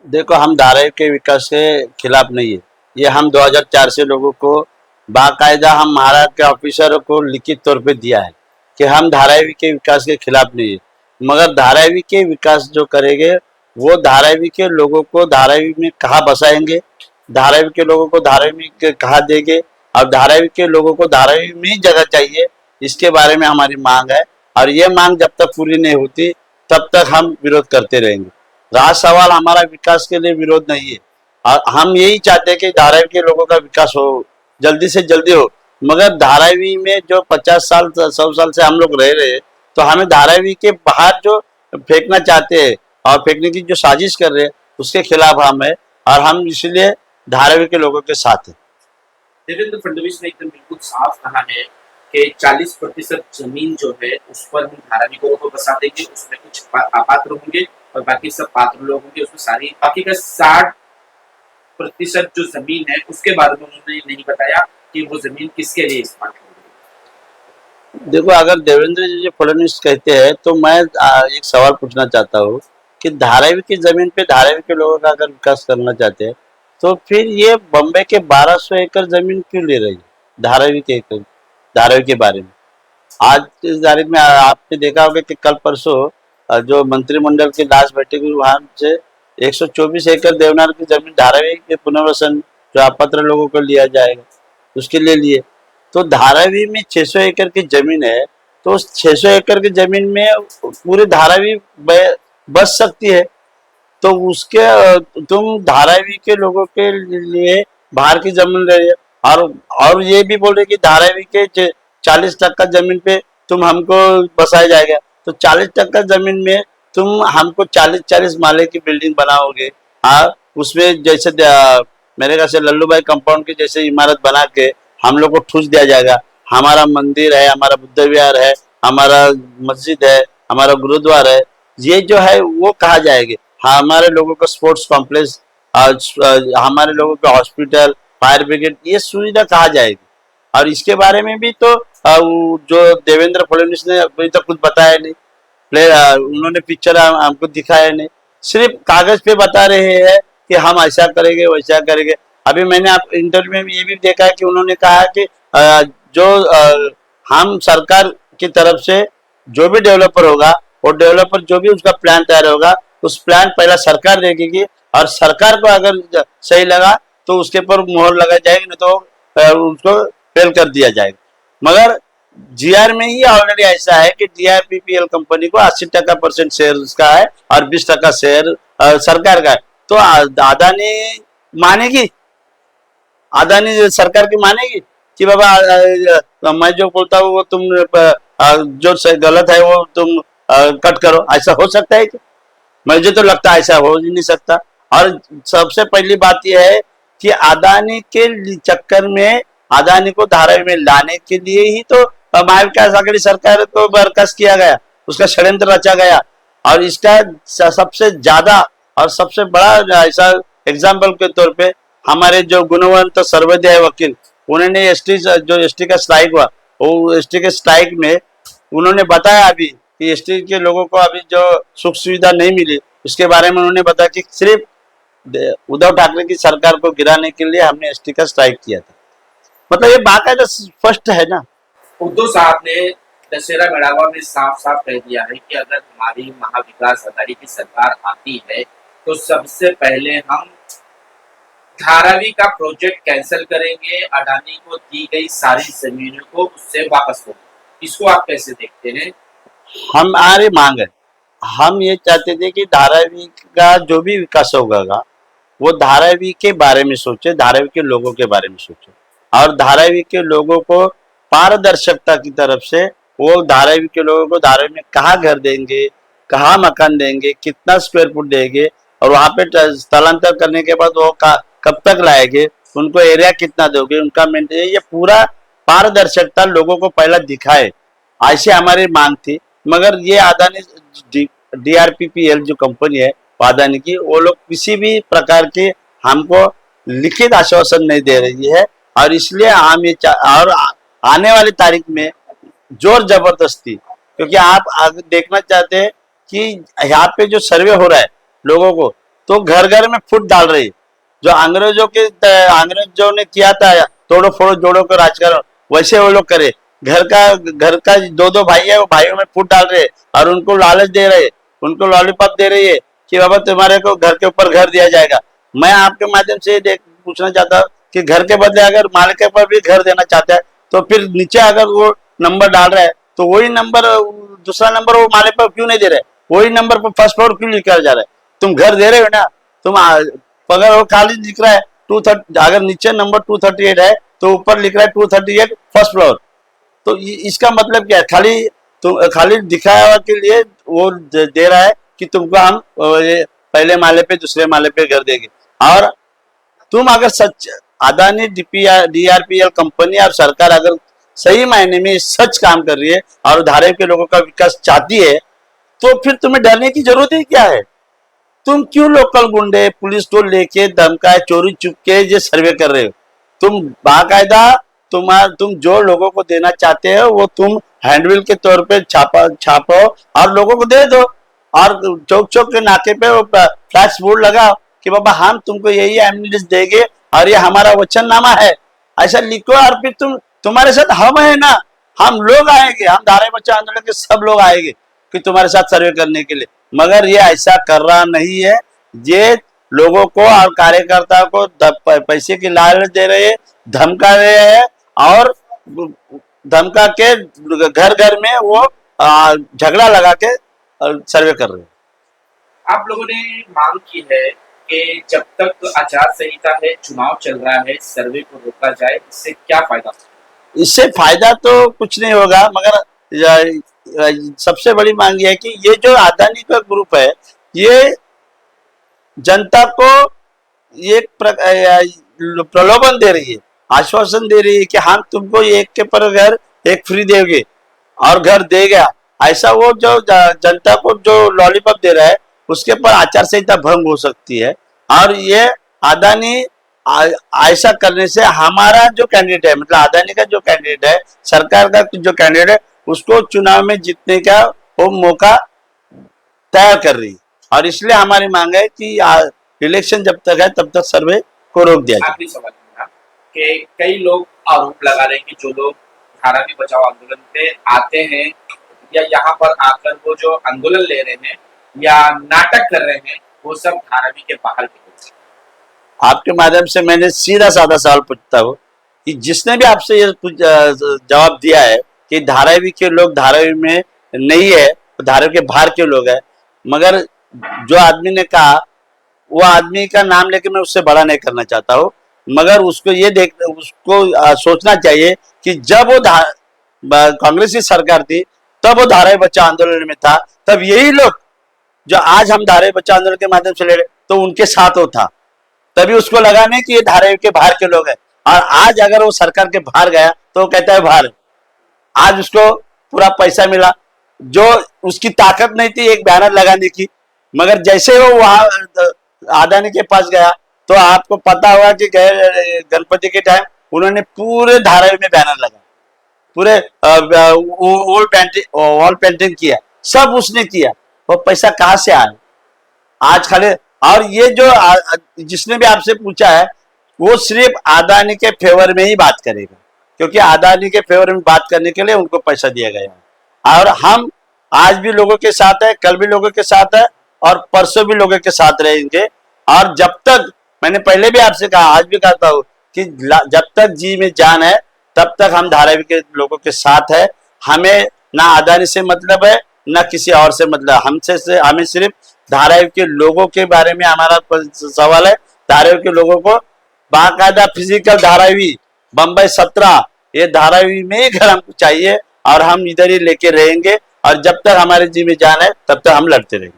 देखो, हम धारावी के विकास के खिलाफ नहीं है। ये हम 2004 से लोगों को बाकायदा हम महाराष्ट्र के ऑफिसरों को लिखित तौर पे दिया है कि हम धारावी के विकास के खिलाफ नहीं है। मगर धारावी के विकास जो करेंगे वो धारावी के लोगों को धारावी में कहाँ बसाएंगे, धारावी के लोगों को धारावी में कहाँ देंगे और धारावी के लोगों को धारावी में ही जगह चाहिए, इसके बारे में हमारी मांग है। और ये मांग जब तक पूरी नहीं होती तब तक हम विरोध करते रहेंगे। रहा सवाल हमारा विकास के लिए विरोध नहीं है, और हम यही चाहते हैं कि धारावी के लोगों का विकास हो, जल्दी से जल्दी हो। मगर धारावी में जो 50 साल 100 साल से हम लोग रह रहे हैं, तो हमें धारावी के बाहर जो फेंकना चाहते हैं और फेंकने की जो साजिश कर रहे हैं उसके खिलाफ हम है, और हम इसलिए धारावी के लोगों के साथ हैं। देवेंद्र फडणवीस ने एकदम बिल्कुल साफ कहा है कि 40% जमीन जो है उस पर हम धाराविकों को बसा देंगे, उसमें कुछ अपात्र होंगे और बाकी सब पात्र लोग होंगे, उसमें सारी बाकी का 60% जो जमीन है उसके बारे में उन्होंने नहीं बताया कि वो जमीन किसके लिए इस्तेमाल होगी। देखो, अगर देवेंद्र जी फडणवीस कहते हैं तो मैं एक सवाल पूछना चाहता हूँ कि धारावी की जमीन पे धारावी के लोगों का अगर विकास करना चाहते हैं तो फिर ये बम्बई के 1200 एकड़ जमीन क्यों ले रही है धारावी के धारावी के बारे में। आज इस तारीख में आपने देखा होगा कि कल परसों जो मंत्रिमंडल की लास्ट बैठक हुई वहां से 124 एकड़ देवनार की जमीन धारावी के पुनर्वसन जो अपात्र लोगों को लिया जाएगा उसके लिए लिए। तो धारावी में 600 एकड़ की जमीन है, तो उस 600 एकड़ की जमीन में पूरी धारावी बच सकती है। तो उसके तुम धारावी के लोगों के लिए बाहर की जमीन ले रहे हो, और ये भी बोल रहे कि धारावी के 40% जमीन पे तुम हमको बसाया जाएगा। तो 40% जमीन में तुम हमको 40-40 माले की बिल्डिंग बनाओगे। हाँ, उसमें जैसे मेरे ख्याल से लल्लू भाई कंपाउंड की जैसे इमारत बना के हम लोग को ठूस दिया जाएगा। हमारा मंदिर है, हमारा बुद्ध विहार है, हमारा मस्जिद है, हमारा गुरुद्वारा है, ये जो है वो कहा जाएगी। हमारे लोगों का स्पोर्ट्स कॉम्प्लेक्स, हमारे लोगों का हॉस्पिटल, फायर ब्रिगेड, ये सुविधा कहा जाएगी। और इसके बारे में भी तो जो देवेंद्र फडणवीस ने अभी तक कुछ बताया नहीं। उन्होंने पिक्चर हमको दिखाया नहीं, सिर्फ कागज पे बता रहे हैं कि हम ऐसा करेंगे वैसा करेंगे। अभी मैंने आप इंटरव्यू में ये भी देखा है कि उन्होंने कहा कि जो हम सरकार की तरफ से जो भी डेवलपर होगा वो डेवलपर जो भी उसका प्लान तैयार होगा उस प्लान पहला सरकार देगी, और सरकार को अगर सही लगा तो उसके ऊपर मोहर लगा जाएगी, नहीं तो उसको फेल कर दिया जाएगा। मगर जीआर में ही ऑलरेडी ऐसा है कि जीआरपीपीएल कंपनी को 80% शेयर उसका है और 20% शेयर सरकार का है। तो अदानी मानेगी, अदानी सरकार की मानेगी कि बाबा मैं जो बोलता हूँ वो तुम जो गलत है वो तुम कट करो, ऐसा हो सकता है क्या? मुझे तो लगता है ऐसा हो ही नहीं सकता। और सबसे पहली बात यह है कि अदानी के चक्कर में अदानी को धारावी में लाने के लिए ही तो महाविकास आघाड़ी सरकार को बर्खास्त किया गया, उसका षड्यंत्र रचा गया। और इसका सबसे ज्यादा और सबसे बड़ा ऐसा एग्जाम्पल के तौर पे हमारे जो गुणवंत सर्वोदय वकील, उन्होंने एसटी का स्ट्राइक हुआ, वो एसटी के स्ट्राइक में उन्होंने बताया अभी कि एसटी के लोगों को अभी जो सुख सुविधा नहीं मिली उसके बारे में उन्होंने बताया कि सिर्फ उद्धव ठाकरे की सरकार को गिराने के लिए हमने एसटी का स्ट्राइक किया था। मतलब ये बाकायदा स्पष्ट है ना। उद्धव साहब ने दशहरा मेड़ावा में साफ साफ कह दिया है कि अगर हमारी महाविकास आघाड़ी की सरकार आती है तो सबसे पहले हम धारावी का प्रोजेक्ट कैंसिल करेंगे, अडानी को दी गई सारी जमीनों को उससे वापस होंगे। इसको आप कैसे देखते हैं? हमारी मांग है, हम ये चाहते थे कि धारावी का जो भी विकास होगा वो धारावी के बारे में सोचे, धारावी के लोगों के बारे में सोचे, और धारावी के लोगों को पारदर्शकता की तरफ से वो धारावी के लोगों को धारावी में कहाँ घर देंगे, कहाँ मकान देंगे, कितना स्क्वायर फुट देंगे, और वहां पे स्थलांतर करने के बाद वो कब तक लाएंगे, उनको एरिया कितना दोगे, उनका मेंटेन, ये पूरा पारदर्शकता लोगों को पहला दिखाए, ऐसी हमारी मांग थी। मगर ये अदानी डीआरपीपीएल जो कंपनी है अदानी की, वो लोग किसी भी प्रकार के हमको लिखित आश्वासन नहीं दे रही है। और इसलिए हम ये और आने वाली तारीख में जोर जबरदस्ती, क्योंकि आप देखना चाहते हैं कि यहाँ पे जो सर्वे हो रहा है लोगों को, तो घर घर में फूट डाल रही है। जो अंग्रेजों ने किया था तोड़ो फोड़ो जोड़ो को राजकारण, वैसे वो लोग करे। घर का दो दो भाई है, वो भाइयों में फूट डाल रहे और उनको लालच दे रहे, उनको लॉलीपॉप दे रही है कि बाबा तुम्हारे को घर के ऊपर घर दिया जाएगा। मैं आपके माध्यम से पूछना चाहता हूँ कि घर के बदले अगर मालिक के ऊपर भी घर देना चाहता है तो फिर नीचे अगर वो नंबर डाल रहा है तो वही नंबर, दूसरा नंबर वो मालिक पर क्यों नहीं दे रहे, वही नंबर पर फर्स्ट फ्लोर क्यों लिखा जा रहा है? तुम घर दे रहे हो ना, तुम अगर वो खाली लिख रहा है 230, अगर नीचे नंबर 238 है तो ऊपर लिख रहा है 238 फर्स्ट फ्लोर, तो इसका मतलब क्या है? खाली दिखावा के लिए वो दे रहा है कि तुमको हम पहले माले पे दूसरे माले पे घर देंगे। और तुम अगर सच अदानी डीआरपीएल कंपनी और सरकार अगर सही मायने में सच काम कर रही है और धारावी के लोगों का विकास चाहती है तो फिर तुम्हें डरने की जरूरत ही क्या है? तुम क्यों लोकल गुंडे पुलिस को लेके धमकाए चोरी चुपके ये सर्वे कर रहे हो? तुम बाकायदा तुम जो लोगों को देना चाहते हो वो तुम हैंडबिल के तौर पे छापो और लोगों को दे दो, और चौक चौक के नाके पे वो फ्लैक्स बोर्ड लगाओ कि बाबा हम तुमको यही एमनेस्टी देंगे और ये हमारा वचननामा है, ऐसा लिखो। और फिर तुम्हारे साथ हम है ना, हम लोग आएंगे, हम धारावी बचाओ आंदोलन के सब लोग आएंगे कि तुम्हारे साथ सर्वे करने के लिए। मगर ये ऐसा कर रहा नहीं है, ये लोगों को और कार्यकर्ता को पैसे की लालच दे रहे हैं, धमका रहे हैं और धमका के घर घर में वो झगड़ा लगा के सर्वे कर रहे हैं। आप लोगों ने मांग की है कि जब तक आचार संहिता है, चुनाव चल रहा है, सर्वे को रोका जाए, इससे क्या फायदा? इससे फायदा तो कुछ नहीं होगा, मगर सबसे बड़ी मांग ये है कि ये जो अदानी का ग्रुप है ये जनता को एक प्रलोभन दे रही है, आश्वासन दे रही है कि हम तुमको एक के पर घर एक फ्री देंगे और घर देगा। ऐसा वो जो जनता को जो लॉलीपॉप दे रहा है उसके पर आचार संहिता भंग हो सकती है। और ये अदानी ऐसा करने से हमारा जो कैंडिडेट है, मतलब अदानी का जो कैंडिडेट है, सरकार का जो कैंडिडेट है, उसको चुनाव में जीतने का वो मौका तैयार कर रही है। और इसलिए हमारी मांग है कि इलेक्शन जब तक है तब तक सर्वे को रोक दिया जाए। आखिरी सवाल मेरा कि कई लोग आरोप लगा रहे हैं कि जो लोग धारावी बचाओ आंदोलन पे आते हैं या यहाँ पर आकर वो जो आंदोलन ले रहे हैं या नाटक कर रहे हैं वो सब धारावी के बाहर के लोग हैं। आपके माध्यम से मैंने सीधा साधा सवाल पूछता हूँ कि जिसने भी आपसे ये जवाब दिया है कि धारावी के लोग धारावी में नहीं है, धारावी के बाहर के लोग हैं, मगर जो आदमी ने कहा वो आदमी का नाम लेके मैं उससे बड़ा नहीं करना चाहता हूँ, मगर उसको सोचना चाहिए कि जब वो कांग्रेस की सरकार थी तब वो धारावी बचाओ आंदोलन में था, तब यही लोग जो आज हम धारावी बचाओ आंदोलन के माध्यम से ले रहे तो उनके साथ वो था, तभी उसको लगा नहीं कि ये धारावी के बाहर के लोग हैं। और आज अगर वो सरकार के बाहर गया तो वो कहता है बाहर, आज उसको पूरा पैसा मिला, जो उसकी ताकत नहीं थी एक बैनर लगाने की, मगर जैसे वो वहां अदानी के पास गया तो आपको पता होगा कि गणपति के टाइम उन्होंने पूरे धारावी में बैनर लगा, पूरे वॉल पेंटिंग किया, सब उसने किया। वो पैसा कहाँ से आया आज खाली? और ये जो जिसने भी आपसे पूछा है वो सिर्फ अदानी के फेवर में ही बात करेगा, क्योंकि अदानी के फेवर में बात करने के लिए उनको पैसा दिया गया है। और हम आज भी लोगों के साथ है, कल भी लोगों के साथ है और परसों भी लोगों के साथ रहेंगे। और जब तक, मैंने पहले भी आपसे कहा, आज भी कहता हूँ कि जब तक जी में जान है तब तक हम धारावी के लोगों के साथ है। हमें ना अदानी से मतलब है ना किसी और से मतलब, हमें सिर्फ धारावी के लोगों के बारे में हमारा सवाल है। धारावी के लोगों को बाकायदा फिजिकल धारावी बम्बई 17 ये धारावी में ही घर हमको चाहिए और हम इधर ही लेके रहेंगे। और जब तक हमारे जी में जान है तब तक हम लड़ते रहेंगे।